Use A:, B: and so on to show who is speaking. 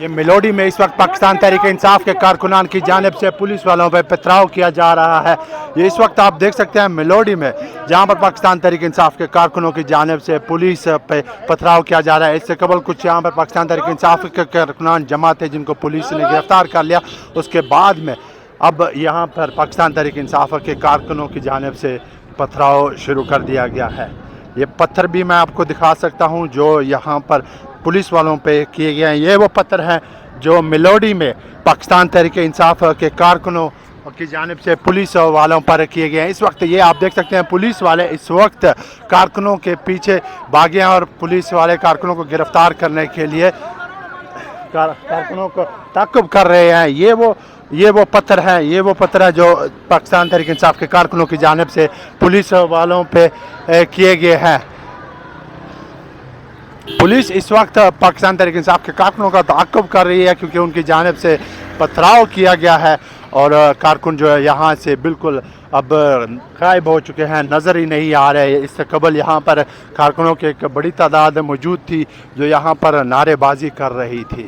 A: یہ میلوڈی میں اس وقت پاکستان تحریک انصاف کے کارکنان کی جانب سے پولیس والوں پہ پتھراؤ کیا جا رہا ہے. یہ اس وقت آپ دیکھ سکتے ہیں میلوڈی میں جہاں پر پاکستان تحریک انصاف کے کارکنوں کی جانب سے پولیس پہ پتھراؤ کیا جا رہا ہے. اس سے قبل کچھ یہاں پر پاکستان تحریک انصاف کے کارکنان جمع تھے جن کو پولیس نے گرفتار کر لیا. اس کے بعد میں اب یہاں پر پاکستان تحریک انصاف کے کارکنوں کی جانب سے پتھراؤ شروع کر دیا گیا ہے. یہ پتھر بھی میں آپ کو دکھا سکتا ہوں جو یہاں پر پولیس والوں پہ کیے گئے ہیں. یہ وہ پتھر ہیں جو میلوڈی میں پاکستان تحریک انصاف کے کارکنوں کی جانب سے پولیس والوں پر کیے گئے ہیں. اس وقت یہ آپ دیکھ سکتے ہیں پولیس والے اس وقت کارکنوں کے پیچھے بھاگے ہیں اور پولیس والے کارکنوں کو گرفتار کرنے کے لیے کارکنوں کو تعقب کر رہے ہیں. یہ وہ پتھر ہے جو پاکستان تحریک انصاف کے کارکنوں کی جانب سے پولیس والوں پہ کیے گئے ہیں. پولیس اس وقت پاکستان تحریک انصاف کے کارکنوں کا تعقب کر رہی ہے کیونکہ ان کی جانب سے پتھراؤ کیا گیا ہے اور کارکن جو ہے یہاں سے بالکل اب غائب ہو چکے ہیں, نظر ہی نہیں آ رہے. اس سے قبل یہاں پر کارکنوں کی ایک بڑی تعداد موجود تھی جو یہاں پر نعرے بازی کر رہی تھی.